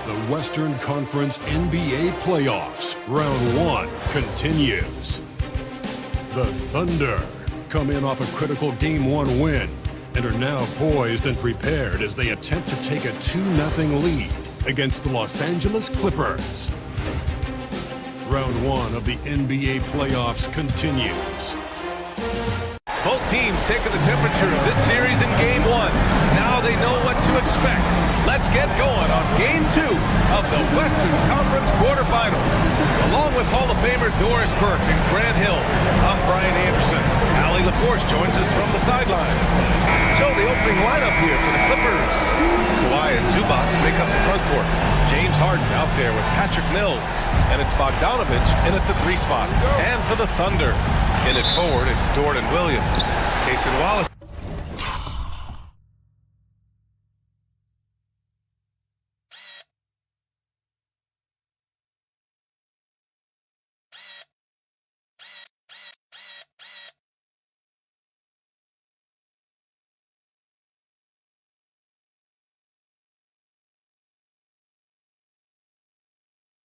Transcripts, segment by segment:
The Western Conference NBA playoffs, round 1 continues. The Thunder come in off a critical Game 1 win and are now poised and prepared as they attempt to take a 2-0 lead against the Los Angeles Clippers. Round 1 of the NBA playoffs continues. Both teams taking the temperature of this series in Game 1. Now they know what to expect. Let's get going on Game 2 of the Western Conference quarterfinals. Along with Hall of Famer Doris Burke and Grant Hill, I'm Brian Anderson. Allie LaForce joins us from the sideline. So the opening lineup here for the Clippers. Kawhi and Zubac make up the front court. James Harden out there with Patrick Mills. And it's Bogdanovich in at the 3 spot. And for the Thunder, in it forward, it's Dort and Williams. Cason Wallace.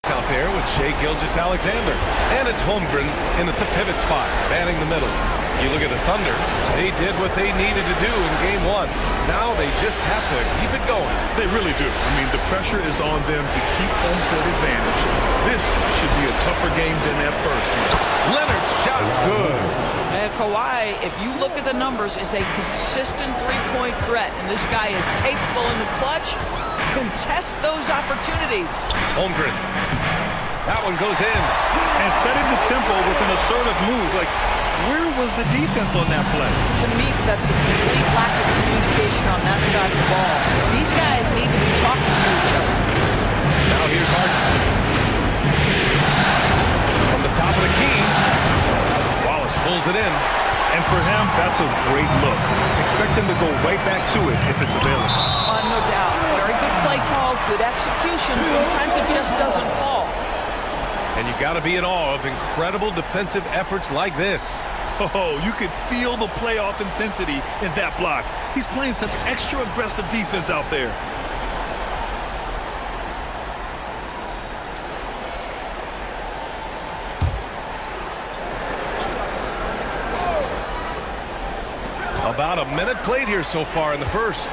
Out there with Shai Gilgeous-Alexander. And it's Holmgren in at the pivot spot, manning the middle. You look at the Thunder, they did what they needed to do in Game 1. Now they just have to keep it going. They really do. I mean, the pressure is on them to keep home court advantage. This should be a tougher game than that first one. Leonard shot's good. And Kawhi, if you look at the numbers, is a consistent three-point threat. And this guy is capable in the clutch. Contest those opportunities. Holmgren. That one goes in. And setting the tempo with an assertive move. Like, where was the defense on that play? To me, that's a complete lack of communication on that side of the ball. These guys need to be talking to each other. Now here's Harden. From the top of the key. Wallace pulls it in. And for him, that's a great look. Expect him to go right back to it if it's available. No doubt. Very good play call, good execution. Sometimes it just doesn't fall. And you got to be in awe of incredible defensive efforts like this. Oh, you could feel the playoff intensity in that block. He's playing some extra aggressive defense out there. About a minute played here so far in the first.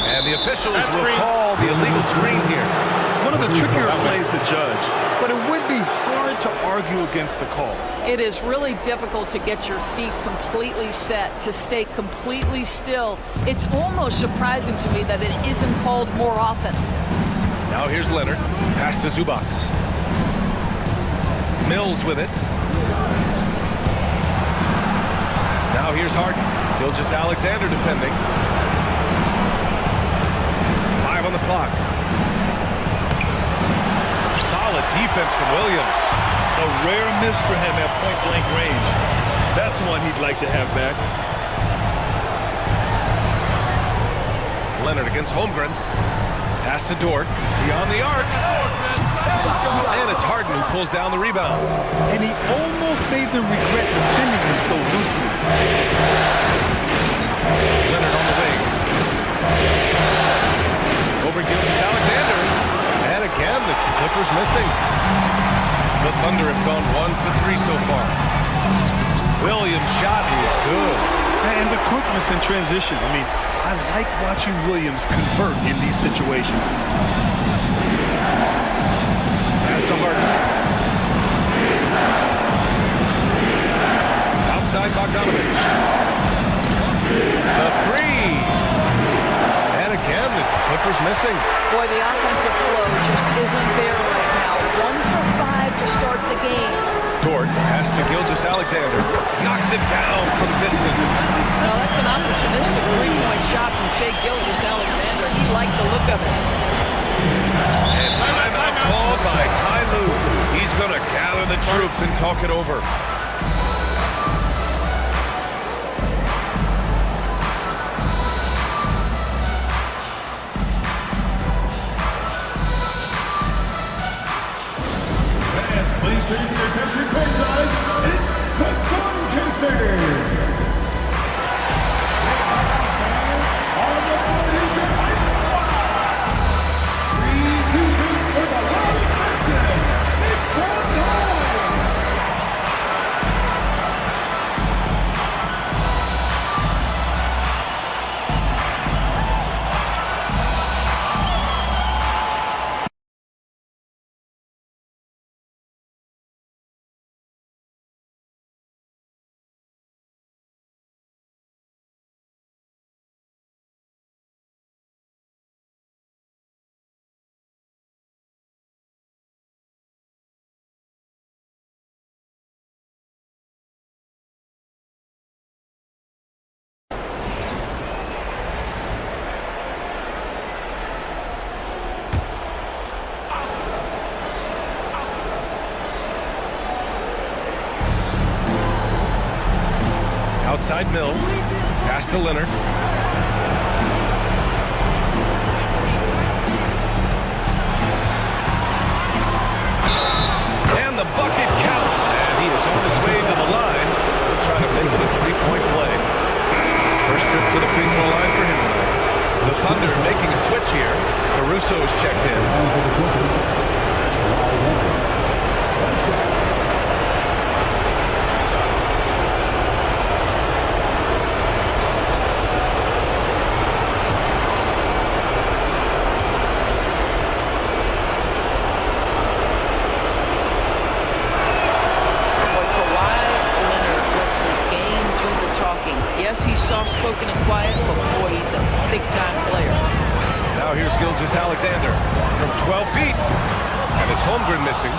And the officials will call the illegal screen here. One of the trickier plays to judge, but it would be hard to argue against the call. It is really difficult to get your feet completely set, to stay completely still. It's almost surprising to me that it isn't called more often. Now here's Leonard. Pass to Zubac. Mills with it. Now here's Harden. Gilgeous-Alexander defending. 5 on the clock. Solid defense from Williams. A rare miss for him at point-blank range. That's one he'd like to have back. Leonard against Holmgren. Pass to Dort. Beyond the arc. And it's Harden who pulls down the rebound. And he almost made them regret defending him so loosely. Leonard on the wing. Over Gilgeous-Alexander. And again, the Clippers missing. The Thunder have gone 1 for 3 so far. Williams' shot is good. And the quickness in transition. I mean, I like watching Williams convert in these situations. Pass to Harden. Outside Bogdanovich. The 3. And again, it's Clippers missing. Boy, the offensive flow just isn't there right now. 1 for 5 to start the game. Dort pass to Gilgeous-Alexander. Knocks it down from distance. Well, that's an opportunistic three-point shot from Shai Gilgeous-Alexander. He liked the look of it. And timeout called by Ty Lue. He's going to gather the troops and talk it over. Please bring your attention courtside. It's the Storm Chasers. On the Outside Mills. Pass to Leonard. And the bucket counts. And he is on his way to the line. We'll try to make it a three-point play. First trip to the free throw line for him tonight. The Thunder making a switch here. Caruso is checked in. Yes, he's soft-spoken and quiet, but boy, he's a big-time player. Now here's Gilgeous-Alexander from 12 feet. And it's Holmgren missing.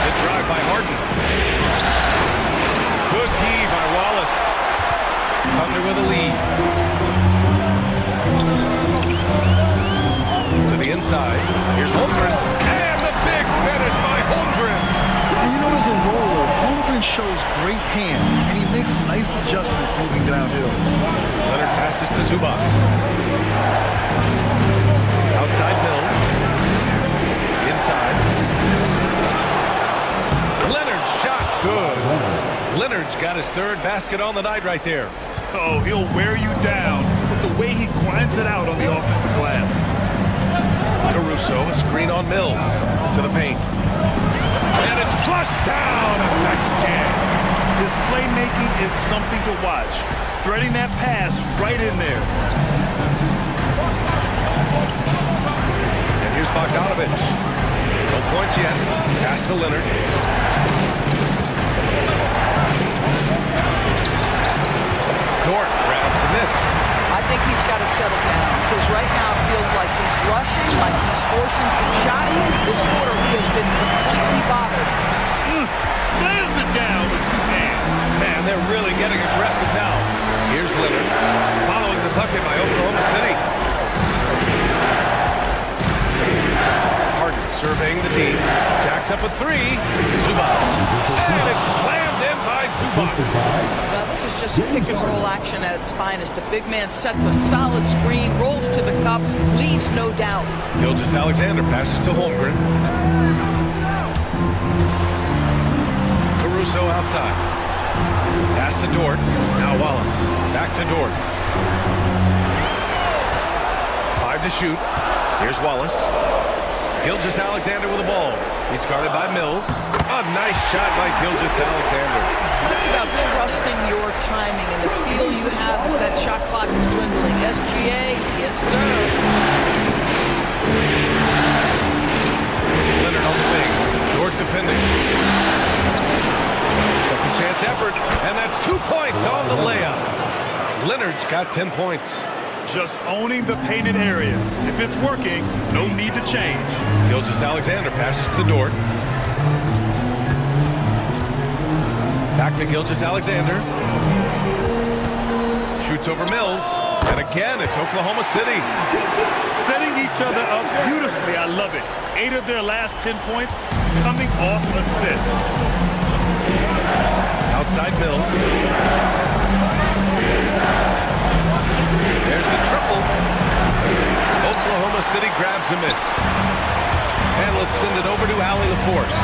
Good drive by Harden. Good D by Wallace. Thunder with a lead. To the inside. Here's Holmgren. And the big finish by Holmgren. And you know, as a roller, Holmgren shows great hands, and he makes nice adjustments moving downhill. Leonard passes to Zubac. Outside Mills. Inside. Leonard's shot's good. Leonard's got his third basket on the night right there. Oh, he'll wear you down with the way he grinds it out on the offensive glass. Caruso, a screen on Mills. To the paint. And it's flushed down. A nice jam. His playmaking is something to watch. Threading that pass right in there. And here's Bogdanovich. No points yet. Pass to Leonard. Dort grabs the miss. I think he's got to settle down because right now it feels like he's rushing, like he's forcing some shots. This quarter he has been completely bothered. Slams it down with two hands. Man, they're really getting aggressive now. Here's Leonard, following the bucket by Oklahoma City. Harden surveying the D. Jacks up a three. Zubac. And it's slammed in by Zubac. Well, this is just pick and roll action at its finest. The big man sets a solid screen, rolls to the cup, leads no doubt. Gilgeous-Alexander passes to Holmgren. Caruso outside. Pass to Dort. Now Wallace. Back to Dort. 5 to shoot. Here's Wallace. Gilgeous-Alexander with the ball. He's guarded by Mills. A nice shot by Gilgeous-Alexander. That's about trusting your timing and the feel you have as that shot clock is dwindling. SGA, yes sir. Leonard on the wing. Dort defending. Second chance effort. And that's 2 points on the layup. Leonard's got 10 points. Just owning the painted area. If it's working, no need to change. Gilgeous-Alexander passes to Dort. Back to Gilgeous-Alexander. Shoots over Mills. And again, it's Oklahoma City. Setting each other up beautifully. I love it. 8 of their last 10 points coming off assist. Outside Mills. There's the triple. Oklahoma City grabs a miss. And let's send it over to Allie LaForce.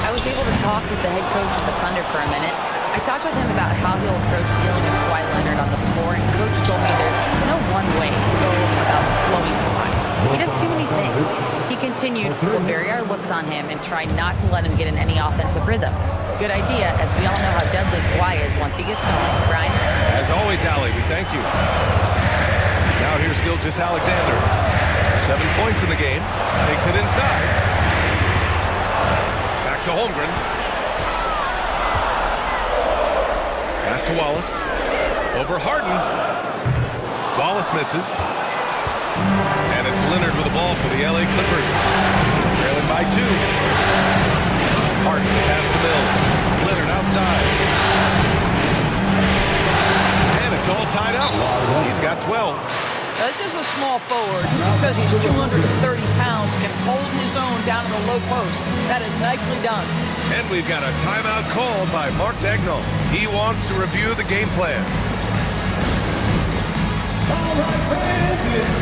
I was able to talk with the head coach of the Thunder for a minute. I talked with him about how he'll approach dealing with Kawhi Leonard on the floor, and Coach told me there's no one way to go about slowing Kawhi. He does too many things. He continued, we'll vary our looks on him and try not to let him get in any offensive rhythm. Good idea, as we all know how deadly Kawhi is once he gets going. Brian? As always, Allie, we thank you. Now here's Gilgeous-Alexander. 7 points in the game. Takes it inside. Back to Holmgren. Pass to Wallace. Over Harden. Wallace misses. And it's Leonard with the ball for the LA Clippers. Trailing by 2. Harden pass to Mills. Leonard outside. And it's all tied up. He's got 12. Now, this is a small forward because he's 230 pounds, can hold his own down in the low post. That is nicely done. And we've got a timeout called by Mark Dagnall. He wants to review the game plan. All right, fans, it's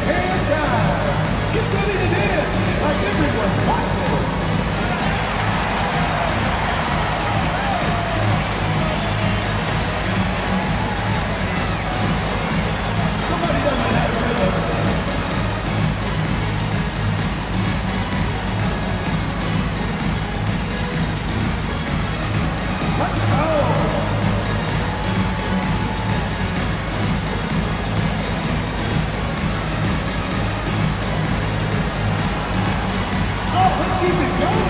dance time. Get ready to dance like everyone's watching. Somebody doesn't have a rhythm. Let's go. Let's keep it going.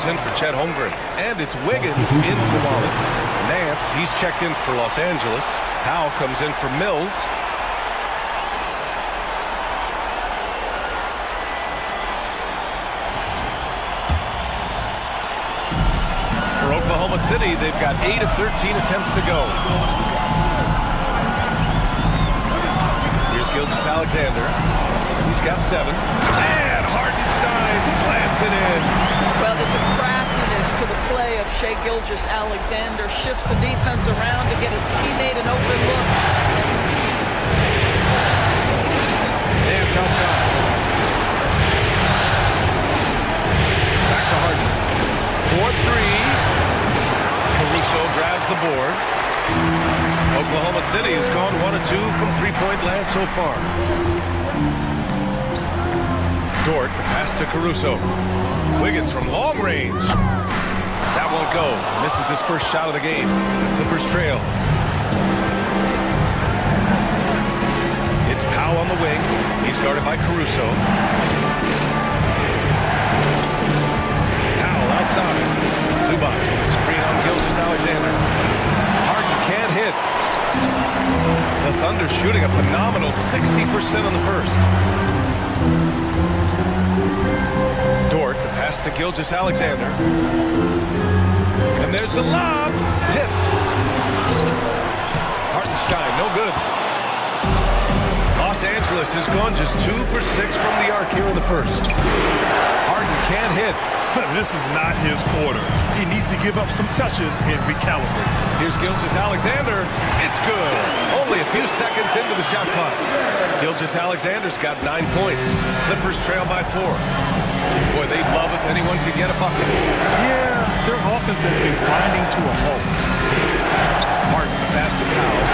In for Chet Holmgren. And it's Wiggins in for Wallace. Nance, he's checked in for Los Angeles. Howe comes in for Mills. For Oklahoma City, they've got 8 of 13 attempts to go. Here's Gilgeous-Alexander. He's got 7. And Hartenstein slams it in. Well, there's a craftiness to the play of Shai Gilgeous-Alexander. Shifts the defense around to get his teammate an open look. Nance outside. Back to Harden. 4-3. Caruso grabs the board. Oklahoma City has gone 1 of 2 from three-point land so far. Dort, the pass to Caruso. Wiggins from long range. That won't go. Misses his first shot of the game. Clippers trail. It's Powell on the wing. He's guarded by Caruso. Powell outside. Zubac with a screen on Gilgeous-Alexander. Harden can't hit. The Thunder shooting a phenomenal 60% on the first. Dort, the pass to Gilgeous-Alexander. And there's the lob. Tipped. Hartenstein, no good. Los Angeles has gone just 2 for 6 from the arc here in the first. Harden can't hit. This is not his quarter. He needs to give up some touches and recalibrate. Here's Gilgeous-Alexander. It's good. Only a few seconds into the shot clock. Gilgeous-Alexander's got 9 points. Clippers trail by 4. Boy, they'd love if anyone could get a bucket. Yeah, their offense has been grinding to a halt. Martin, the pass to Powell.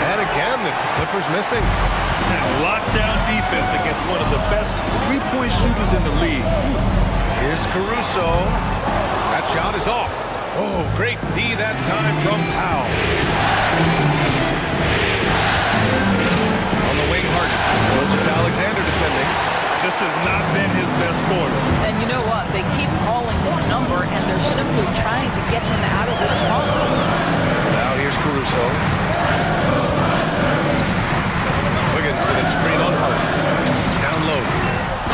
And again, it's the Clippers missing. Now, lockdown defense against one of the best three-point shooters in the league. Here's Caruso. That shot is off. Oh, great D that time from Powell. On the wing, Harden. Gilgeous-Alexander defending. This has not been his best quarter. And you know what? They keep calling his number, and they're simply trying to get him out of this funk. Now here's Caruso. Wiggins with a screen on Harden. Down low.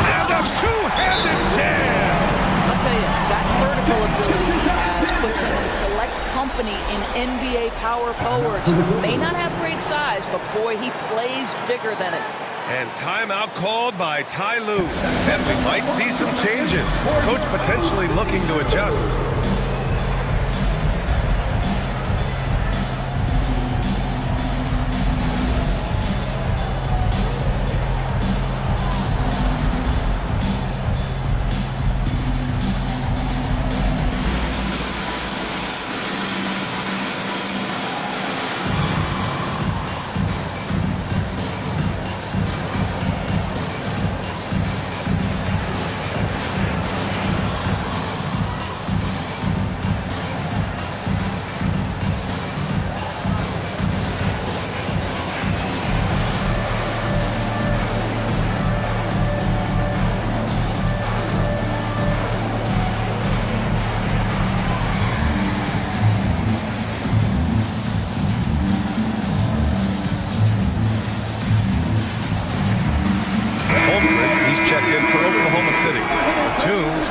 And a two-handed jam! I'll tell you, that vertical ability he has puts him in select company in NBA power forwards. May not have great size, but boy, he plays bigger than it. And timeout called by Ty Lue. And we might see some changes. Coach potentially looking to adjust.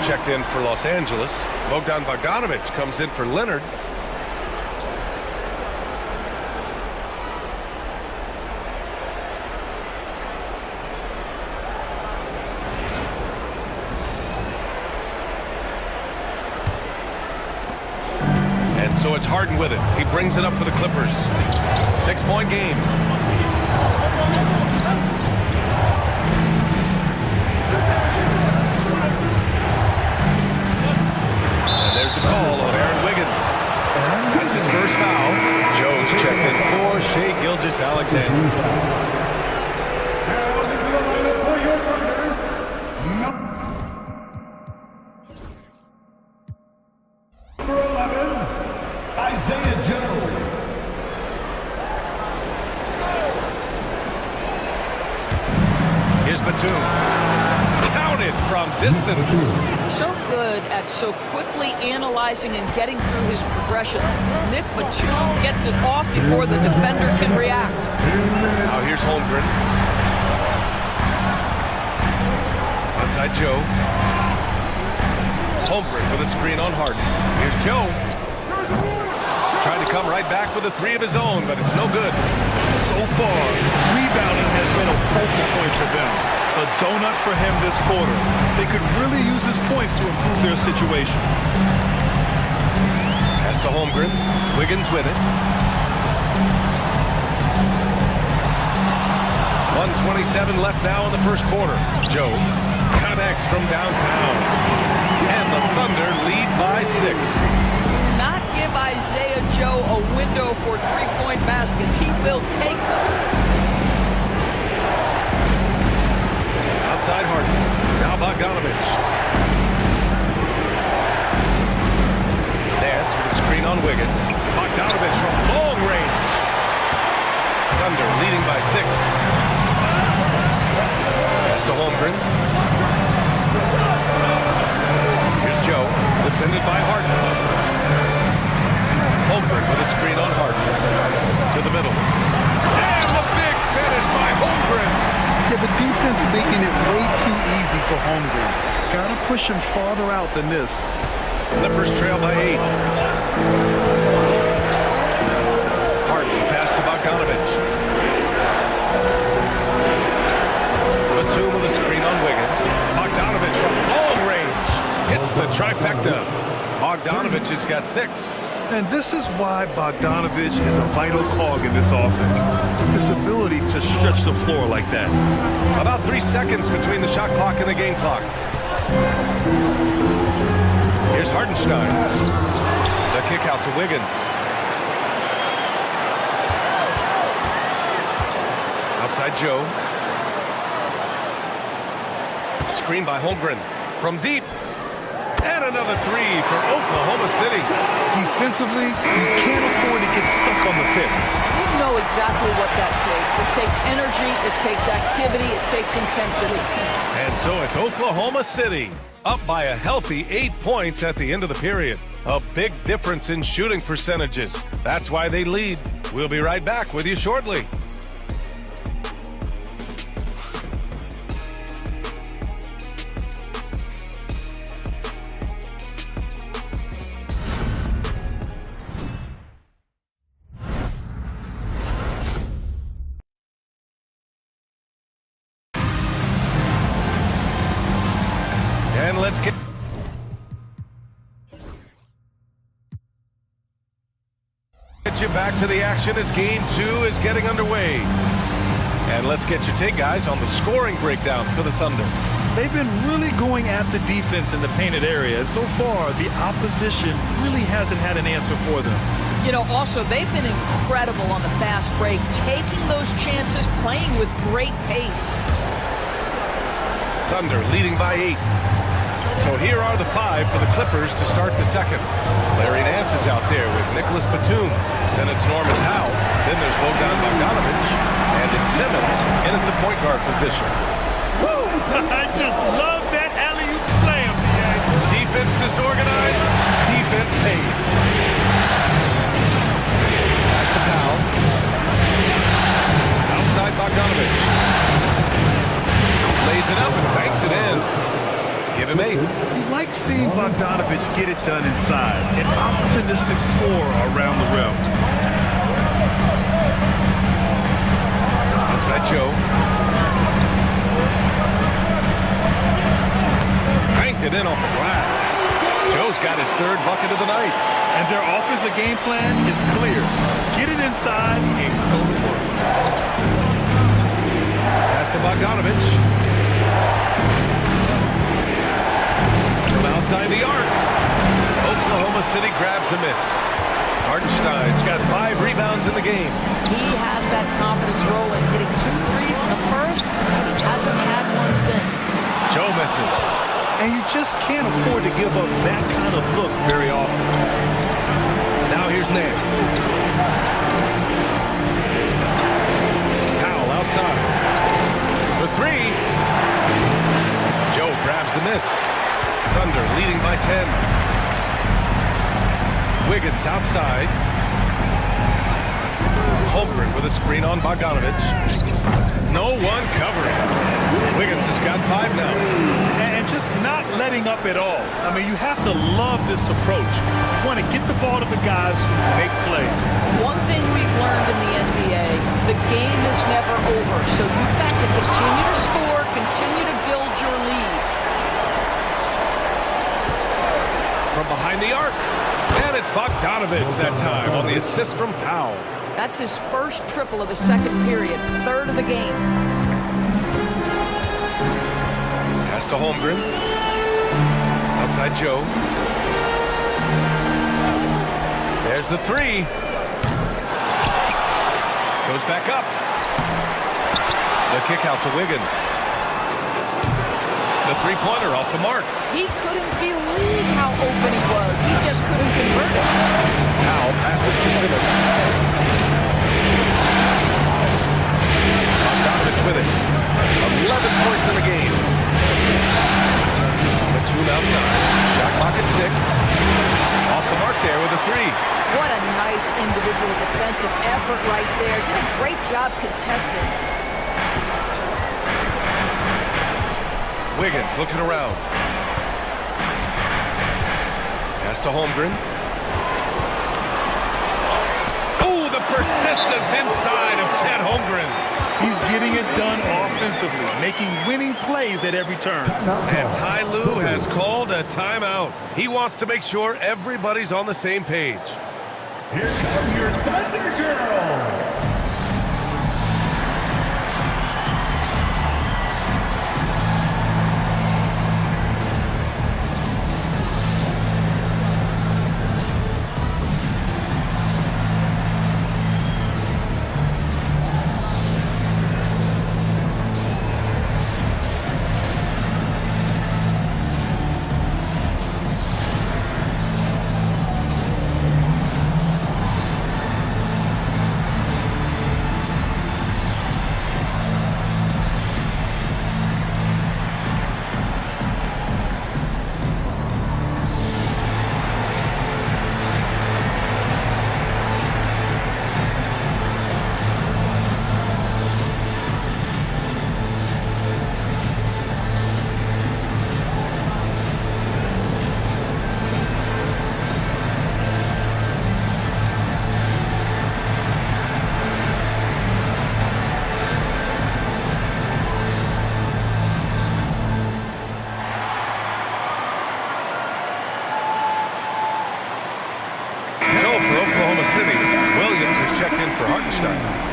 checked in for Los Angeles. Bogdanovich comes in for Leonard. And so it's Harden with it. He brings it up for the Clippers. 6-point game. And there's the call on Aaron Wiggins. That's his first foul. Joe's checked in for Shai Gilgeous-Alexander. Batum. Counted from distance. So good at so quickly analyzing and getting through his progressions. Nick Batum gets it off before the defender can react. Now here's Holmgren. Outside Joe. Holmgren with a screen on Harden. Here's Joe. Trying to come right back with a three of his own, but it's no good. So far, rebounding has been a focal point for them. A donut for him this quarter. They could really use his points to improve their situation. Pass to Holmgren. Wiggins with it. 1:27 left now in the first quarter. Joe connects from downtown. And the Thunder lead by 6. Not give Isaiah Joe a window for three-point baskets. He will take them. Outside Harden. Now Bogdanovich. Nance with a screen on Wiggins. Bogdanovich from long range. Thunder leading by 6. Pass to Holmgren. Here's Joe. Defended by Harden. Holmgren with a screen on Harden. To the middle. And the big finish by Holmgren. Yeah, the defense making it way too easy for Holmgren. Gotta push him farther out than this. Clippers trail by 8. Harden pass to Bogdanovich. Batum with a screen on Wiggins. Bogdanovich from long range. Hits the trifecta. Bogdanovich has got 6. And this is why Bogdanovich is a vital cog in this offense. It's his ability to stretch the floor like that. About 3 seconds between the shot clock and the game clock. Here's Hardenstein. The kick out to Wiggins. Outside Joe. Screen by Holmgren. From deep. And another 3 for Oklahoma City. Defensively, you can't afford to get stuck on the pick. You know exactly what that takes. It takes energy, it takes activity, it takes intensity. And so it's Oklahoma City up by a healthy 8 points at the end of the period. A big difference in shooting percentages. That's why they lead. We'll be right back with you shortly. And let's get you back to the action as game 2 is getting underway. And let's get your take, guys, on the scoring breakdown for the Thunder. They've been really going at the defense in the painted area, and so far the opposition really hasn't had an answer for them. You know, also, they've been incredible on the fast break, taking those chances, playing with great pace. Thunder leading by 8. So here are the 5 for the Clippers to start the second. Larry Nance is out there with Nicholas Batum. Then it's Norman Powell. Then there's Bogdanovich. And it's Simmons in at the point guard position. Woo! I just love that alley-oop slam, man. Defense disorganized. Defense pays. Pass to Powell. Outside Bogdanovich. Lays it up and banks it in. Give him 8. You like seeing Bogdanovich get it done inside. An opportunistic scorer around the rim. Outside Joe. Banked it in off the glass. Joe's got his 3rd bucket of the night. And their offensive game plan is clear. Get it inside and go to work. Pass to Bogdanovich. From outside the arc. Oklahoma City grabs a miss. Hartenstein's got 5 rebounds in the game. He has that confidence rolling, hitting 2 threes in the first, and he hasn't had one since. Joe misses. And you just can't afford to give up that kind of look very often. Now here's Nance. Powell outside. The 3. Joe grabs the miss. Thunder leading by 10. Wiggins outside. Holmgren with a screen on Bogdanovich. No one covering. Wiggins has got 5 now. And just not letting up at all. I mean, you have to love this approach. You want to get the ball to the guys who make plays. One thing we've learned in the NBA, the game is never over. So you've got to continue to score, continue to build your lead. From behind the arc. And it's Bogdanovich that time on the assist from Powell. That's his first triple of the 2nd period, 3rd of the game. Pass to Holmgren. Outside Joe. There's the 3. Goes back up. The kick out to Wiggins. The 3-pointer off the mark. He couldn't believe how open he was. He just couldn't convert it. Powell passes to Simmons. Bogdanovich with it. 11 points in the game. Batum outside. Shot clock at 6. Off the mark there with a 3. What a nice individual defensive effort right there. Did a great job contesting. Wiggins looking around. Pass to Holmgren. Oh, the persistence inside of Chet Holmgren. He's getting it done offensively, making winning plays at every turn. And Ty Lue has called a timeout. He wants to make sure everybody's on the same page. Here come your Thunder Girls.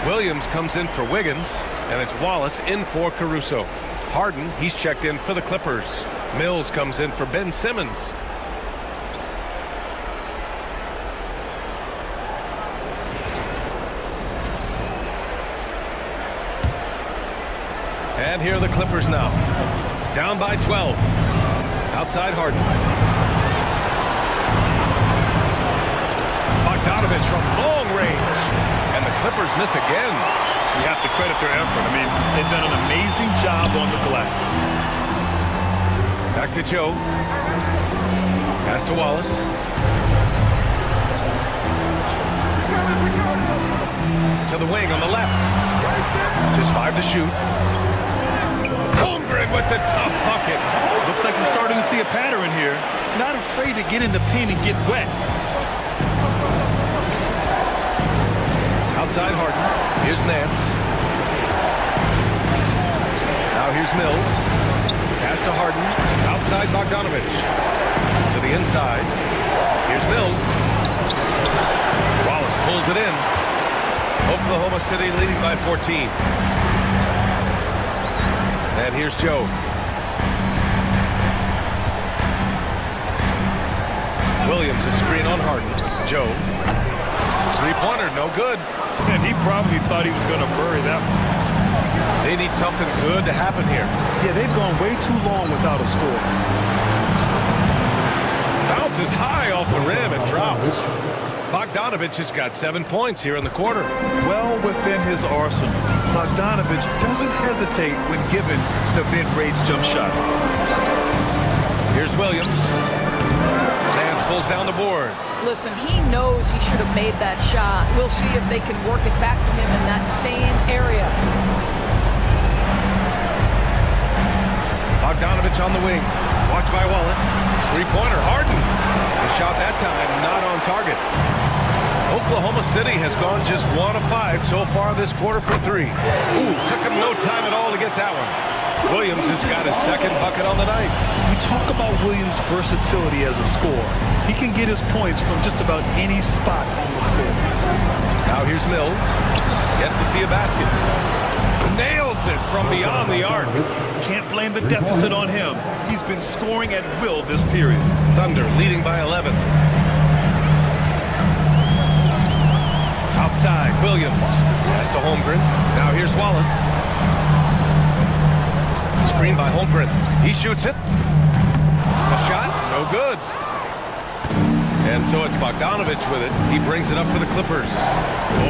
Williams comes in for Wiggins, and it's Wallace in for Caruso. Harden, he's checked in for the Clippers. Mills comes in for Ben Simmons. And here are the Clippers now. Down by 12. Outside Harden. Bogdanovich from long range. And the Clippers miss again. You have to credit their effort. I mean, they've done an amazing job on the glass. Back to Joe. Pass to Wallace. To the wing on the left. Just 5 to shoot. Holmgren with the tough bucket. Looks like we're starting to see a pattern here. Not afraid to get in the paint and get wet. Outside Harden. Here's Nance. Now here's Mills. Pass to Harden. Outside Bogdanovich. To the inside. Here's Mills. Wallace pulls it in. Oklahoma City leading by 14. And here's Joe. Williams a screen on Harden. Joe. Three-pointer, no good. And he probably thought he was going to bury that one. They need something good to happen here. Yeah, they've gone way too long without a score. Bounces high off the rim and drops. Bogdanovich has got 7 points here in the quarter. Well within his arsenal. Bogdanovich doesn't hesitate when given the mid-range jump shot. Here's Williams. Nance pulls down the board. Listen, he knows he should have made that shot. We'll see if they can work it back to him in that same area. Bogdanovich on the wing. Watched by Wallace. Three-pointer, Harden. The shot that time not on target. Oklahoma City has gone just 1 of 5 so far this quarter from 3. Ooh, took him no time at all to get that one. Williams has got his second bucket on the night. We talk about Williams' versatility as a scorer. He can get his points from just about any spot on the floor. Now here's Mills. Yet to see a basket. Nails it from beyond the arc. Can't blame the deficit on him. He's been scoring at will this period. Thunder leading by 11. Outside, Williams. Pass to Holmgren. Now here's Wallace. Screen by Holmgren. He shoots it. A shot, no good. And so it's Bogdanovich with it. He brings it up for the Clippers.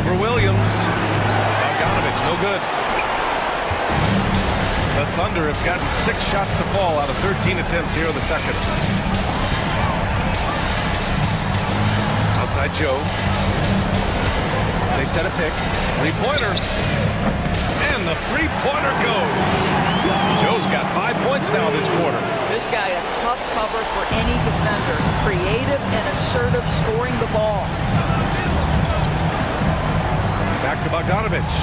Over Williams. Bogdanovich, no good. The Thunder have gotten 6 shots to fall out of 13 attempts here in the second. Outside Joe. They set a pick. Three-pointer. And the three-pointer goes. Joe's got 5 points now this quarter. This guy a tough cover for any defender. Creative and assertive scoring the ball. Back to Bogdanovich.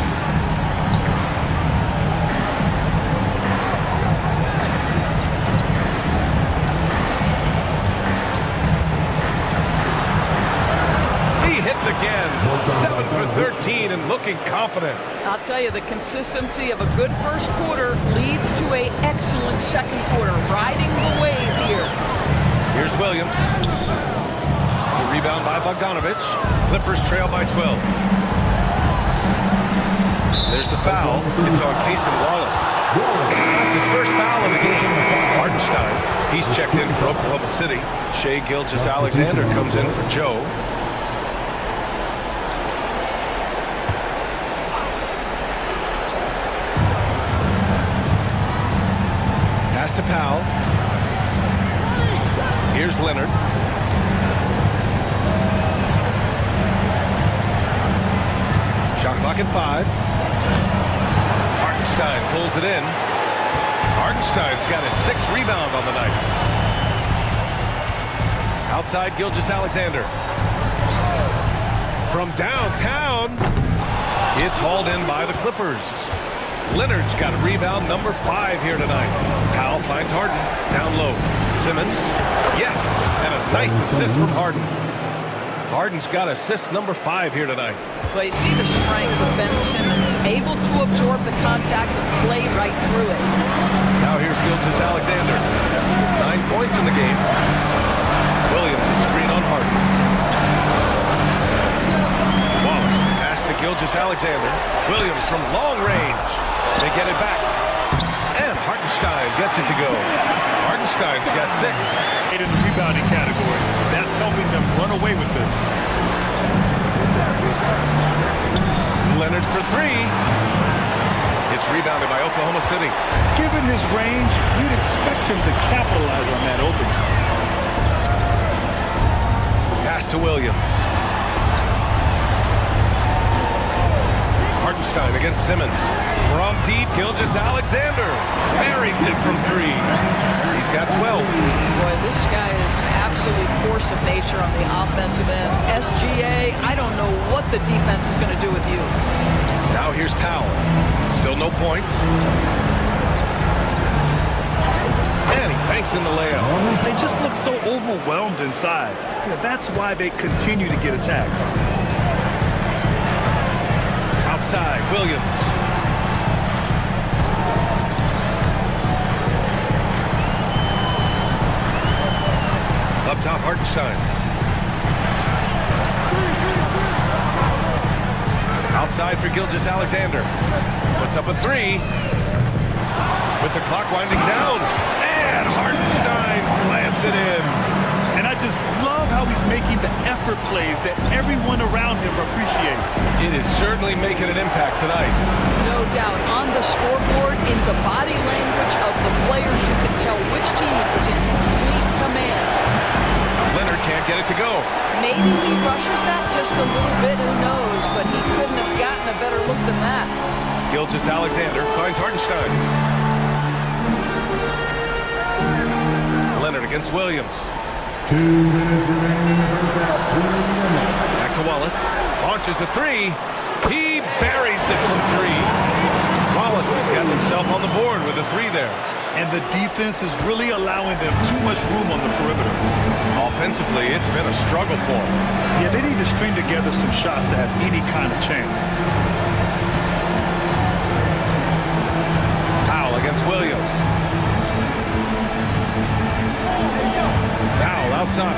Hits again. 7 for 13 and looking confident. I'll tell you, the consistency of a good first quarter leads to an excellent second quarter. Riding the wave here. Here's Williams. The rebound by Bogdanovich. Clippers trail by 12. There's the foul. It's on Cason Wallace. That's his first foul of the game. Hartenstein. He's checked in for Oklahoma City. Shai Gilgeous-Alexander comes in for Joe. To Powell. Here's Leonard. Shot clock at 5. Hartenstein pulls it in. Hartenstein's got his 6th rebound on the night. Outside Gilgeous-Alexander. From downtown, it's hauled in by the Clippers. Leonard's got a rebound number 5 here tonight. Powell finds Harden down low. Simmons, yes, and a nice assist from Harden. Harden's got assist number 5 here tonight. Well, you see the strength of Ben Simmons, able to absorb the contact and play right through it. Now here's Gilgeous-Alexander. 9 points in the game. Williams a screen on Harden. Wallace pass to Gilgeous-Alexander. Williams from long range. They get it back. And Hartenstein gets it to go. Hartenstein's got 6. In the rebounding category. That's helping them run away with this. Leonard for 3. It's rebounded by Oklahoma City. Given his range, you'd expect him to capitalize on that opening. Pass to Williams. Hartenstein against Simmons. From deep, Gilgeous-Alexander buries it from three. He's got 12. Boy, this guy is an absolute force of nature on the offensive end. SGA, I don't know what the defense is going to do with you. Now here's Powell. Still no points. And he banks in the layup. They just look so overwhelmed inside. Yeah, that's why they continue to get attacked. Outside, Williams. Up top, Hartenstein. Outside for Gilgeous-Alexander. Puts up a three. With the clock winding down. And Hartenstein slams it in. And I just love how he's making the effort plays that everyone around him appreciates. It is certainly making an impact tonight. No doubt. On the scoreboard, in the body language of the players, you can tell which team is in complete command. Leonard can't get it to go. Maybe he rushes that just a little bit, who knows, but he couldn't have gotten a better look than that. Gilgeous-Alexander finds Hartenstein. Leonard against Williams. 2 minutes remaining in the first half. 2 minutes. Back to Wallace. Launches a three. He buries it from three. Wallace has got himself on the board with a three there. And the defense is really allowing them too much room on the perimeter. Offensively, it's been a struggle for them. Yeah, they need to string together some shots to have any kind of chance. Powell against Williams. Powell outside.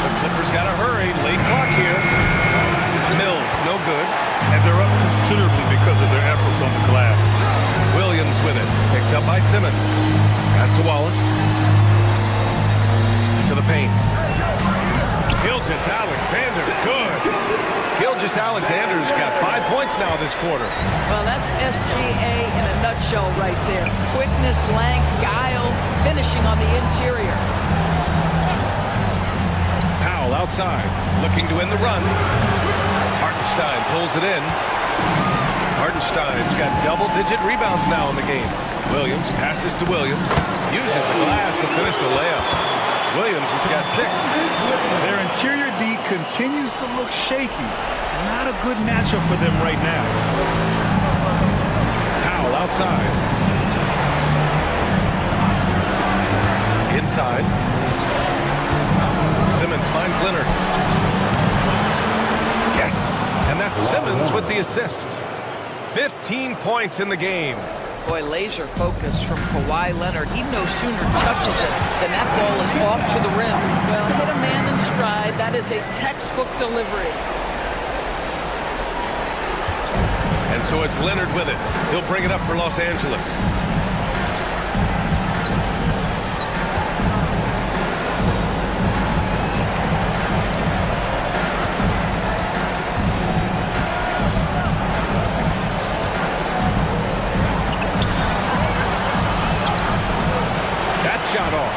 The Clippers got to hurry. Late clock here. Mills, no good. And they're up considerably because of their efforts on the glass. Williams with it. Picked up by Simmons. Pass to Wallace. To the paint. Gilgeous-Alexander, good. Gilgeous-Alexander's got 5 points now this quarter. Well, that's SGA in a nutshell right there. Quickness, length, guile, finishing on the interior. Powell outside, looking to end the run. Hartenstein pulls it in. Hartenstein's got double-digit rebounds now in the game. Williams passes to Williams. Uses the glass to finish the layup. Williams has got 6. Their interior D continues to look shaky. Not a good matchup for them right now. Powell outside. Inside. Simmons finds Leonard. Yes, and that's Simmons with the assist. 15 points in the game. Boy, laser focus from Kawhi Leonard. He no sooner touches it than that ball is off to the rim. Well, hit a man in stride. That is a textbook delivery. And so it's Leonard with it. He'll bring it up for Los Angeles. Shot off.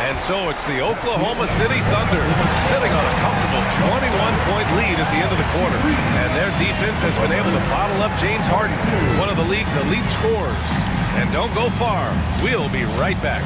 And so it's the Oklahoma City Thunder sitting on a comfortable 21-point lead at the end of the quarter. And their defense has been able to bottle up James Harden, one of the league's elite scorers. And don't go far. We'll be right back.